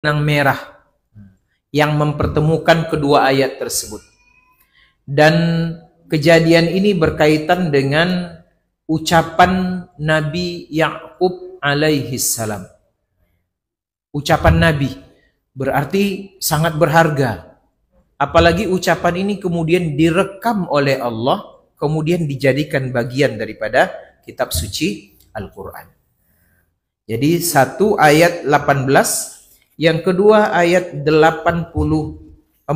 benang merah yang mempertemukan kedua ayat tersebut. Dan kejadian ini berkaitan dengan ucapan Nabi Yakub alaihi salam. Ucapan Nabi berarti sangat berharga. Apalagi ucapan ini kemudian direkam oleh Allah, kemudian dijadikan bagian daripada kitab suci Al-Quran. Jadi satu ayat 18, yang kedua ayat 84.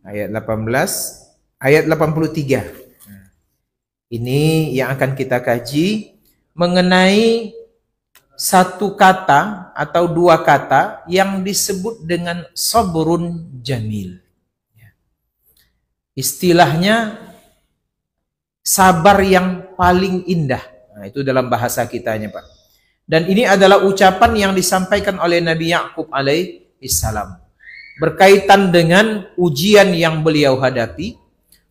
Ayat 18, ayat 83. Ini yang akan kita kaji mengenai satu kata atau dua kata yang disebut dengan sabrun jamil. Istilahnya sabar yang paling indah. Nah, itu dalam bahasa kitanya, Pak. Dan ini adalah ucapan yang disampaikan oleh Nabi Yakub alaihi salam. Berkaitan dengan ujian yang beliau hadapi,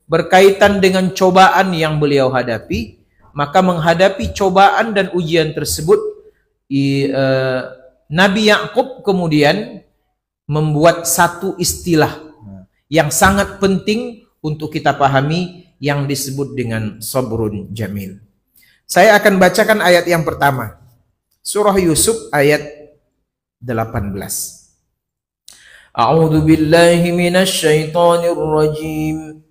berkaitan dengan cobaan yang beliau hadapi, maka menghadapi cobaan dan ujian tersebut, Nabi Yakub kemudian membuat satu istilah yang sangat penting untuk kita pahami yang disebut dengan sabrun jamil. Saya akan bacakan ayat yang pertama. Surah Yusuf ayat 18. A'udzu billahi minasy syaithanir rajim.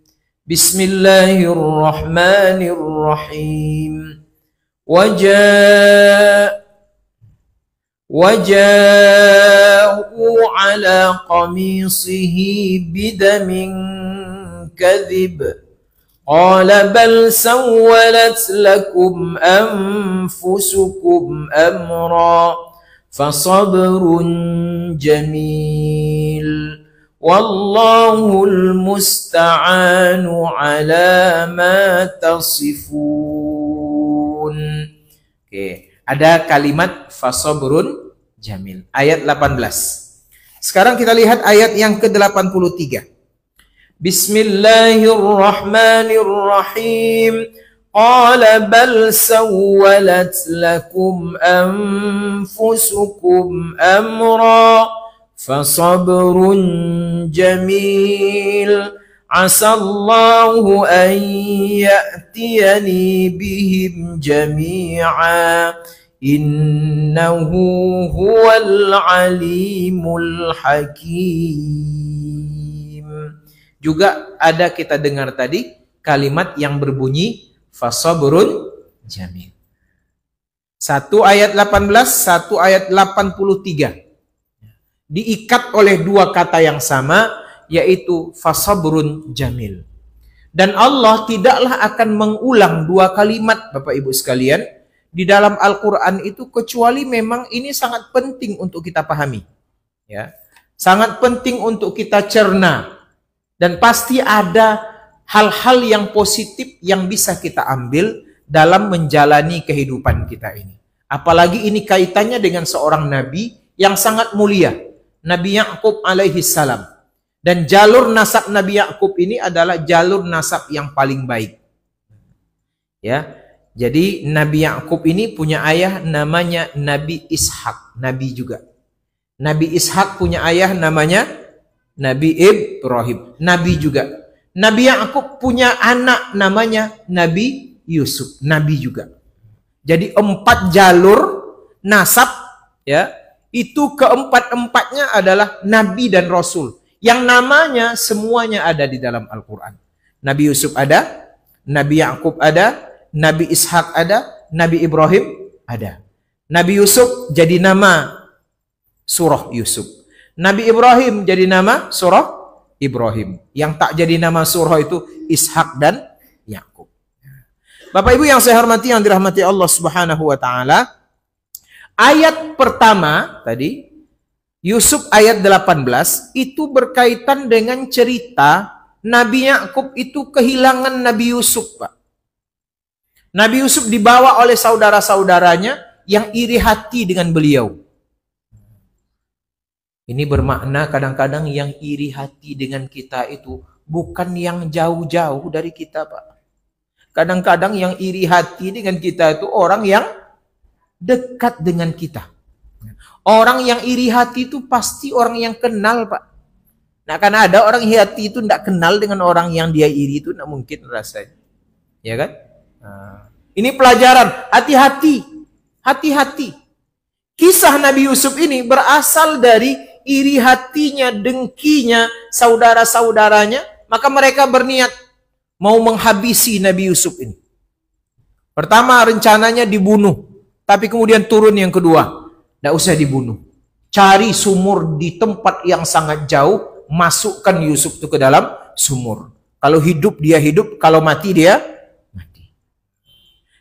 Bismillahirrahmanirrahim. وجاءوا على قميصه بدم كذب قال بل سولت لكم أنفسكم أمرا فصبر جميل والله المستعان على ما تصفون. Ada kalimat fasabrun jamil. Ayat 18. Sekarang kita lihat ayat yang ke-83. Bismillahirrahmanirrahim. Qala bal sawwalat lakum anfusukum amra fasabrun jamil. Asallahu an ya'tiyani bihim jami'a innahu huwal alimul hakim. Juga ada kita dengar tadi kalimat yang berbunyi fasabrun jamil. Satu ayat 18, satu ayat 83. Diikat oleh dua kata yang sama, yaitu fasabrun jamil. Dan Allah tidaklah akan mengulang dua kalimat, Bapak Ibu sekalian, di dalam Al-Quran itu, kecuali memang ini sangat penting untuk kita pahami. Ya, sangat penting untuk kita cerna. Dan pasti ada hal-hal yang positif yang bisa kita ambil dalam menjalani kehidupan kita ini. Apalagi ini kaitannya dengan seorang nabi yang sangat mulia, Nabi Yakub alaihi salam. Dan jalur nasab Nabi Yakub ini adalah jalur nasab yang paling baik. Ya, jadi Nabi Yakub ini punya ayah namanya Nabi Ishak, nabi juga. Nabi Ishak punya ayah namanya Nabi Ibrahim, nabi juga. Nabi Yakub punya anak namanya Nabi Yusuf, nabi juga. Jadi 4 jalur nasab, ya, itu keempat-empatnya adalah nabi dan rasul, yang namanya semuanya ada di dalam Al-Quran. Nabi Yusuf ada, Nabi Yakub ada, Nabi Ishak ada, Nabi Ibrahim ada. Nabi Yusuf jadi nama surah Yusuf. Nabi Ibrahim jadi nama surah Ibrahim. Yang tak jadi nama surah itu Ishak dan Yakub. Bapak Ibu yang saya hormati, yang dirahmati Allah Subhanahu wa taala, ayat pertama tadi Yusuf ayat 18 itu berkaitan dengan cerita Nabi Yakub itu kehilangan Nabi Yusuf, Pak. Nabi Yusuf dibawa oleh saudara-saudaranya yang iri hati dengan beliau. Ini bermakna kadang-kadang yang iri hati dengan kita itu bukan yang jauh-jauh dari kita, Pak. Kadang-kadang yang iri hati dengan kita itu orang yang dekat dengan kita. Orang yang iri hati itu pasti orang yang kenal, Pak. Nah, karena ada orang iri hati itu tidak kenal dengan orang yang dia iri itu, tidak mungkin rasanya. Ya kan? Nah, ini pelajaran, hati-hati. Hati-hati. Kisah Nabi Yusuf ini berasal dari iri hatinya, dengkinya, saudara-saudaranya. Maka mereka berniat mau menghabisi Nabi Yusuf ini. Pertama rencananya dibunuh. Tapi kemudian turun yang kedua. Tidak usah dibunuh. Cari sumur di tempat yang sangat jauh. Masukkan Yusuf itu ke dalam sumur. Kalau hidup dia hidup. Kalau mati dia mati.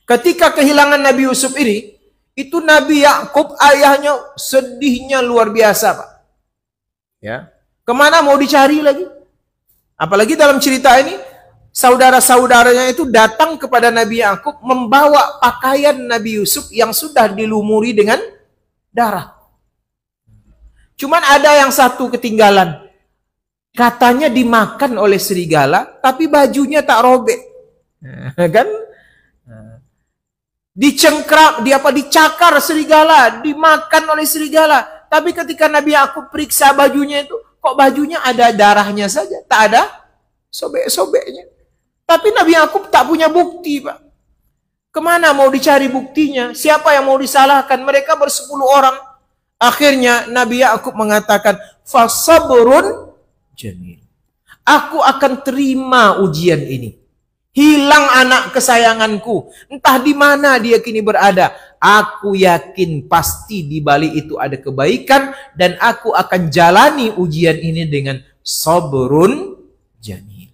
Ketika kehilangan Nabi Yusuf ini. Itu Nabi Yakub ayahnya sedihnya luar biasa, Pak. Ya. Kemana mau dicari lagi? Apalagi dalam cerita ini. Saudara-saudaranya itu datang kepada Nabi Yakub. Membawa pakaian Nabi Yusuf yang sudah dilumuri dengan darah. Cuman ada yang satu ketinggalan. Katanya dimakan oleh serigala, tapi bajunya tak robek. Kan? Dicengkram, dicakar serigala, dimakan oleh serigala. Tapi ketika Nabi Yakub periksa bajunya itu, kok bajunya ada darahnya saja, tak ada sobek-sobeknya. Tapi Nabi Yakub tak punya bukti, Pak. Kemana mau dicari buktinya? Siapa yang mau disalahkan? Mereka bersepuluh orang. Akhirnya Nabi Yakub mengatakan, fasabrun jamil. Aku akan terima ujian ini. Hilang anak kesayanganku. Entah di mana dia kini berada. Aku yakin pasti di balik itu ada kebaikan. Dan aku akan jalani ujian ini dengan sabrun jamil.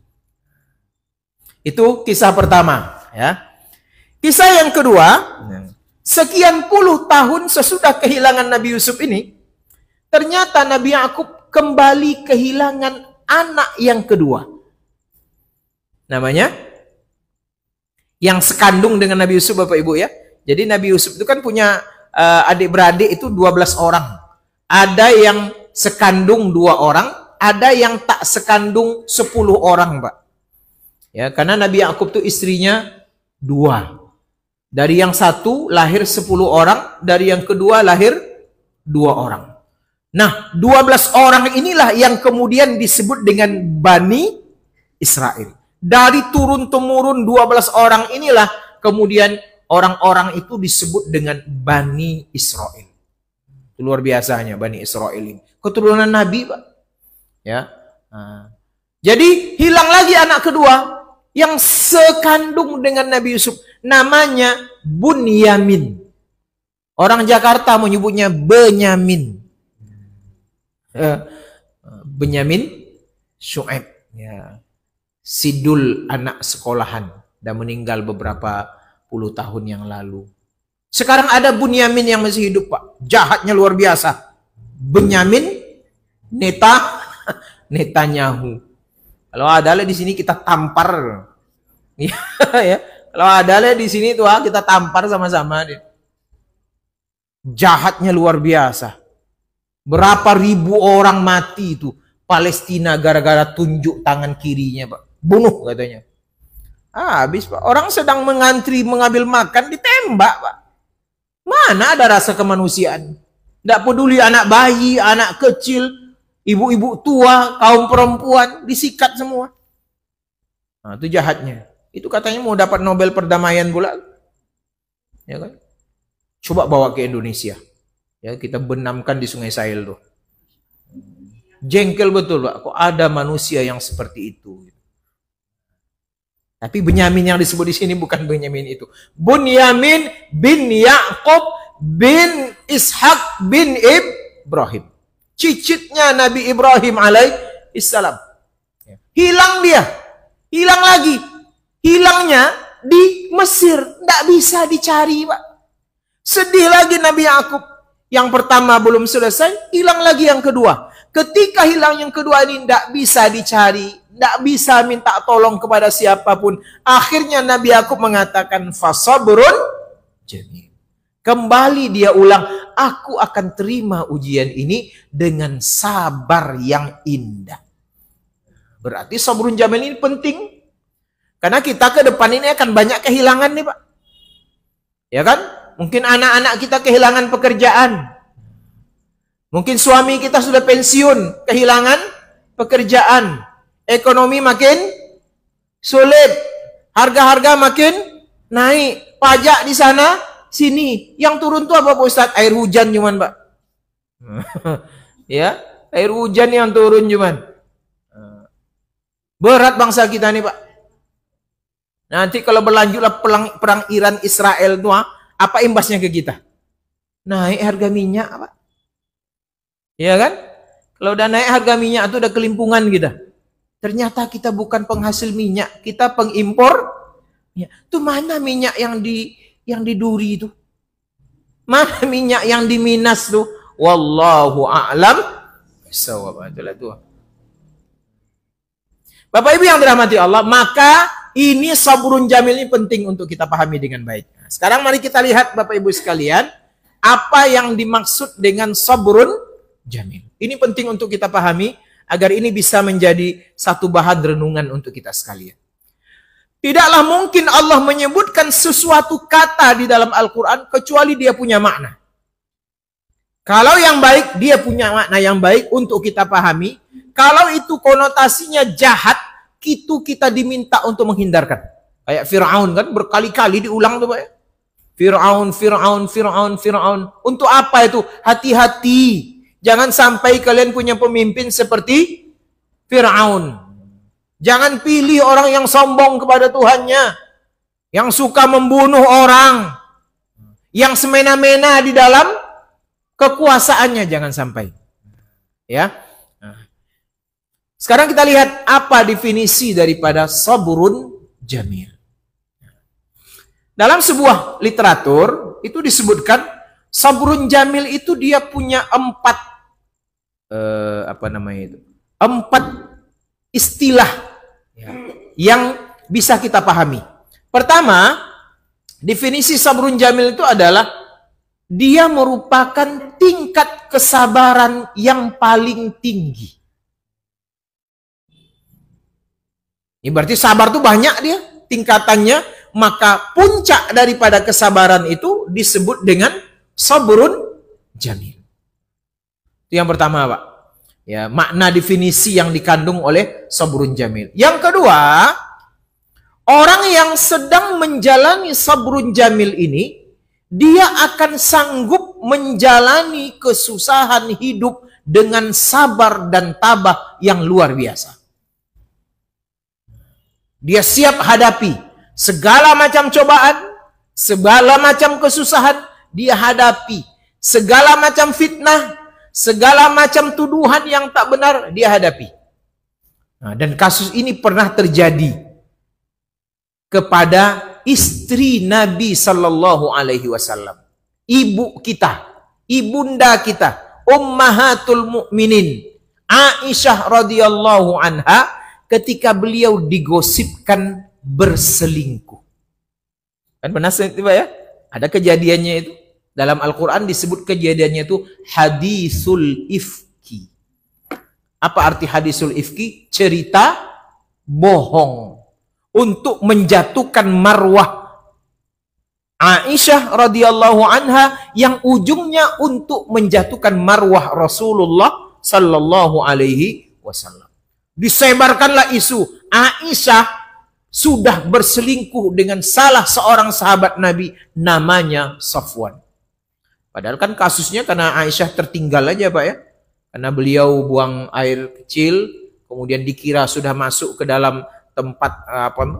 Itu kisah pertama. Ya. Kisah yang kedua, sekian puluh tahun sesudah kehilangan Nabi Yusuf ini, ternyata Nabi Yakub kembali kehilangan anak yang kedua. Namanya? Yang sekandung dengan Nabi Yusuf, Bapak Ibu ya. Jadi Nabi Yusuf itu kan punya adik-beradik itu 12 orang. Ada yang sekandung 2 orang, ada yang tak sekandung 10 orang, Pak. Ya, karena Nabi Yakub itu istrinya 2. Dari yang satu lahir 10 orang, dari yang kedua lahir 2 orang. Nah, 12 orang inilah yang kemudian disebut dengan Bani Israel. Dari turun-temurun 12 orang inilah kemudian orang-orang itu disebut dengan Bani Israel. Itu luar biasanya Bani Israel ini. Keturunan Nabi, Pak. Ya. Nah. Jadi hilang lagi anak kedua yang sekandung dengan Nabi Yusuf. Namanya Bunyamin. Orang Jakarta menyebutnya Benyamin. Benyamin Syuaib. Ya. Sidul anak sekolahan. Dan meninggal beberapa puluh tahun yang lalu. Sekarang ada Bunyamin yang masih hidup, Pak. Jahatnya luar biasa. Benyamin Netanyahu. Kalau ada di sini kita tampar. Ya. Kalau ada di sini tuh kita tampar sama-sama. Jahatnya luar biasa. Berapa ribu orang mati itu Palestina gara-gara tunjuk tangan kirinya, Pak. Bunuh katanya. Habis, Pak. Orang sedang mengantri mengambil makan ditembak, Pak. Mana ada rasa kemanusiaan? Tidak peduli anak bayi, anak kecil, ibu-ibu tua, kaum perempuan disikat semua. Nah, itu jahatnya. Itu katanya mau dapat Nobel perdamaian pula. Ya kan? Coba bawa ke Indonesia. Ya, kita benamkan di Sungai Sahil tuh. Jengkel betul, Pak. Kok ada manusia yang seperti itu? Tapi Benyamin yang disebut di sini bukan Benyamin itu. Bunyamin bin Yakub bin Ishak bin Ibrahim. Cicitnya Nabi Ibrahim alaihissalam. Hilang dia. Hilang lagi. Hilangnya di Mesir. Tidak bisa dicari, Pak. Sedih lagi Nabi Yakub. Yang pertama belum selesai, hilang lagi yang kedua. Ketika hilang yang kedua ini tidak bisa dicari, tidak bisa minta tolong kepada siapapun. Akhirnya Nabi Yakub mengatakan fasabrun jamil. Kembali dia ulang, aku akan terima ujian ini dengan sabar yang indah. Berarti sabrun jamil ini penting. Karena kita ke depan ini akan banyak kehilangan nih, Pak. Ya kan? Mungkin anak-anak kita kehilangan pekerjaan. Mungkin suami kita sudah pensiun, kehilangan pekerjaan, ekonomi makin sulit, harga-harga makin naik, pajak di sana sini. Yang turun tuh apa Pak Ustadz? Air hujan cuman Pak. Ya, air hujan yang turun cuman. Berat bangsa kita nih Pak. Nanti kalau berlanjutlah perang Iran Israel tuh, apa imbasnya ke kita? Naik harga minyak Pak. Iya kan? Kalau udah naik harga minyak itu udah kelimpungan kita. Ternyata kita bukan penghasil minyak, kita pengimpor. Ya, itu mana minyak yang di Duri itu? Mana minyak yang di Minas tuh? Wallahu a'lam bissawab. Bapak Ibu yang dirahmati Allah, maka ini sabrun jamil ini penting untuk kita pahami dengan baik. Nah, sekarang mari kita lihat Bapak Ibu sekalian, apa yang dimaksud dengan sabrun jamil. Ini penting untuk kita pahami agar ini bisa menjadi satu bahan renungan untuk kita sekalian. Tidaklah mungkin Allah menyebutkan sesuatu kata di dalam Al-Quran kecuali dia punya makna. Kalau yang baik, dia punya makna yang baik untuk kita pahami. Kalau itu konotasinya jahat, itu kita diminta untuk menghindarkan. Kayak Fir'aun kan berkali-kali diulang tuh Pak ya. Fir'aun, Fir'aun, Fir'aun, Fir'aun. Untuk apa itu? Hati-hati. Jangan sampai kalian punya pemimpin seperti Fir'aun. Jangan pilih orang yang sombong kepada Tuhannya. Yang suka membunuh orang. Yang semena-mena di dalam kekuasaannya. Jangan sampai. Ya. Sekarang kita lihat apa definisi daripada sabrun jamil. Dalam sebuah literatur itu disebutkan sabrun jamil itu dia punya empat istilah yang bisa kita pahami. Pertama, definisi sabrun jamil itu adalah dia merupakan tingkat kesabaran yang paling tinggi. Ini berarti sabar itu banyak dia tingkatannya, maka puncak daripada kesabaran itu disebut dengan sabrun jamil. Itu yang pertama, Pak. Ya, makna definisi yang dikandung oleh sabrun jamil. Yang kedua, orang yang sedang menjalani sabrun jamil ini, dia akan sanggup menjalani kesusahan hidup dengan sabar dan tabah yang luar biasa. Dia siap hadapi segala macam cobaan, segala macam kesusahan, dia hadapi segala macam fitnah, segala macam tuduhan yang tak benar dia hadapi. Nah, dan kasus ini pernah terjadi kepada istri Nabi Sallallahu Alaihi Wasallam, ibu kita, ibunda kita, Ummahatul Mukminin, Aisyah radhiyallahu anha, ketika beliau digosipkan berselingkuh. Kan pernah itu Pak ya? Ada kejadiannya itu. Dalam Al-Quran disebut kejadiannya itu hadisul ifki. Apa arti hadisul ifki? Cerita bohong. Untuk menjatuhkan marwah Aisyah radhiyallahu anha yang ujungnya untuk menjatuhkan marwah Rasulullah sallallahu alaihi wasallam. Disebarkanlah isu Aisyah sudah berselingkuh dengan salah seorang sahabat Nabi namanya Safwan. Padahal kan kasusnya karena Aisyah tertinggal aja Pak ya. Karena beliau buang air kecil, kemudian dikira sudah masuk ke dalam tempat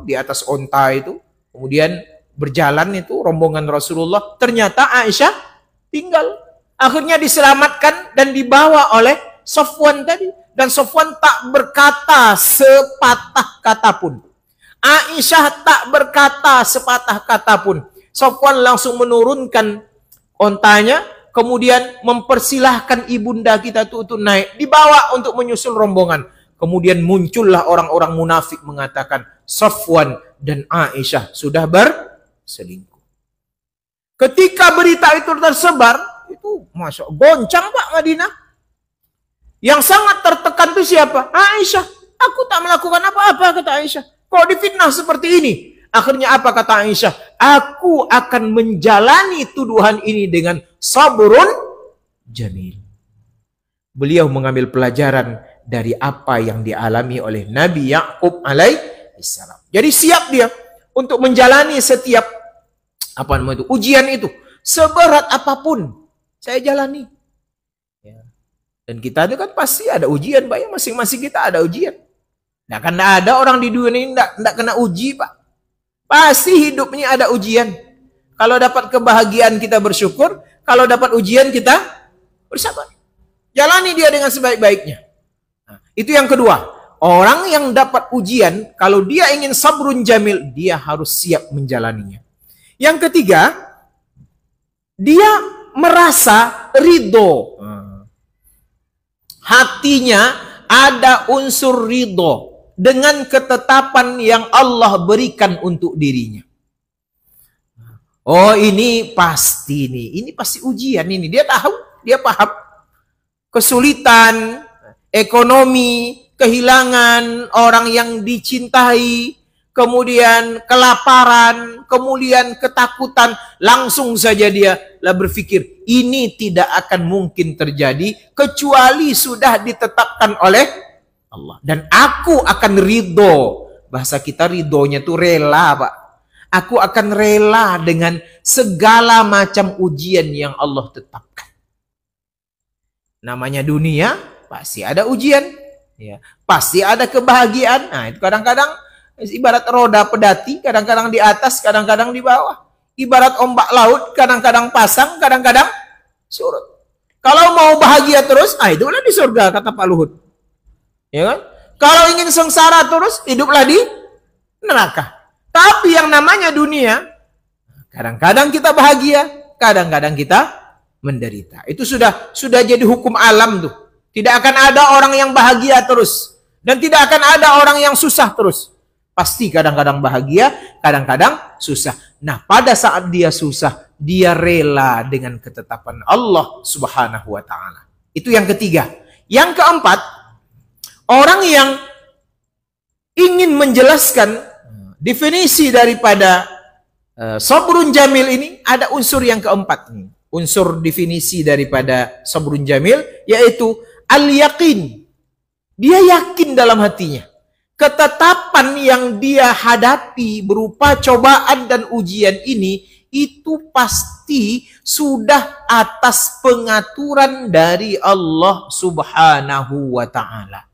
di atas onta itu. Kemudian berjalan itu rombongan Rasulullah. Ternyata Aisyah tinggal. Akhirnya diselamatkan dan dibawa oleh Safwan tadi. Dan Safwan tak berkata sepatah kata pun. Aisyah tak berkata sepatah kata pun. Safwan langsung menurunkan ontanya, kemudian mempersilahkan ibunda kita itu untuk naik, dibawa untuk menyusul rombongan. Kemudian muncullah orang-orang munafik mengatakan Safwan dan Aisyah sudah berselingkuh. Ketika berita itu tersebar, itu masya Allah, goncang Pak Madinah. Yang sangat tertekan itu siapa? Aisyah. Aku tak melakukan apa-apa, kata Aisyah. Kok difitnah seperti ini? Akhirnya apa kata Aisyah? Aku akan menjalani tuduhan ini dengan sabrun jamil. beliau mengambil pelajaran dari apa yang dialami oleh Nabi Yakub alaihissalam. Jadi siap dia untuk menjalani setiap ujian itu, seberat apapun saya jalani. Ya. Dan kita itu kan pasti ada ujian, Pak. Ya, masing-masing kita ada ujian. Nah, karena ada orang di dunia ini tidak kena uji, Pak. Pasti hidupnya ada ujian. Kalau dapat kebahagiaan kita bersyukur, kalau dapat ujian kita bersabar. Jalani dia dengan sebaik-baiknya. Nah, itu yang kedua. Orang yang dapat ujian, kalau dia ingin sabrun jamil, dia harus siap menjalaninya. Yang ketiga, dia merasa ridho. Hatinya ada unsur ridho dengan ketetapan yang Allah berikan untuk dirinya. Oh, ini pasti ujian ini. Dia tahu, dia paham. Kesulitan, ekonomi, kehilangan orang yang dicintai, kemudian kelaparan, kemudian ketakutan, langsung saja dia berpikir, ini tidak akan mungkin terjadi kecuali sudah ditetapkan oleh Allah. Dan aku akan ridho. Bahasa kita ridhonya itu rela, Pak. Aku akan rela dengan segala macam ujian yang Allah tetapkan. Namanya dunia, pasti ada ujian. Ya, pasti ada kebahagiaan. Nah, itu kadang-kadang ibarat roda pedati, kadang-kadang di atas, kadang-kadang di bawah. Ibarat ombak laut, kadang-kadang pasang, kadang-kadang surut. Kalau mau bahagia terus, hiduplah di surga, kata Pak Luhut. Ya kan? Kalau ingin sengsara terus, hiduplah di neraka. Tapi yang namanya dunia, kadang-kadang kita bahagia, kadang-kadang kita menderita. Itu sudah jadi hukum alam tuh. Tidak akan ada orang yang bahagia terus. Dan tidak akan ada orang yang susah terus. Pasti kadang-kadang bahagia, kadang-kadang susah. Nah, pada saat dia susah, dia rela dengan ketetapan Allah Subhanahu wa ta'ala. Itu yang ketiga. Yang keempat, orang yang ingin menjelaskan definisi daripada sabrun jamil ini, ada unsur yang keempat. Unsur definisi daripada sabrun jamil, yaitu al-yaqin. Dia yakin dalam hatinya. Ketetapan yang dia hadapi berupa cobaan dan ujian ini, itu pasti sudah atas pengaturan dari Allah Subhanahu wa ta'ala.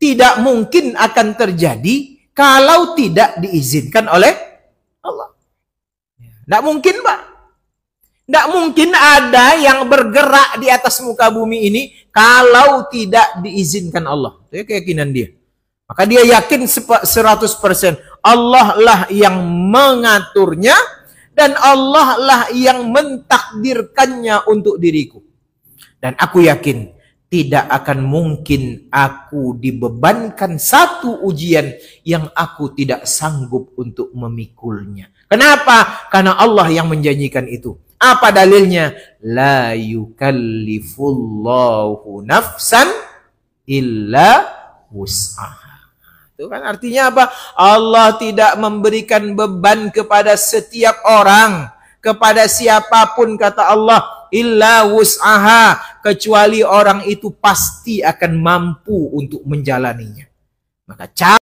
Tidak mungkin akan terjadi kalau tidak diizinkan oleh Allah. Tidak mungkin, Pak. Tidak mungkin ada yang bergerak di atas muka bumi ini kalau tidak diizinkan Allah. Itu keyakinan dia. Maka dia yakin 100% Allah lah yang mengaturnya dan Allah lah yang mentakdirkannya untuk diriku. Dan aku yakin tidak akan mungkin aku dibebankan satu ujian yang aku tidak sanggup untuk memikulnya. Kenapa? Karena Allah yang menjanjikan itu. Apa dalilnya? La yukallifullahu nafsan illa wus'aha. Itu kan artinya apa? Allah tidak memberikan beban kepada setiap orang, kepada siapapun, kata Allah, illa wus'aha, kecuali orang itu pasti akan mampu untuk menjalaninya. Maka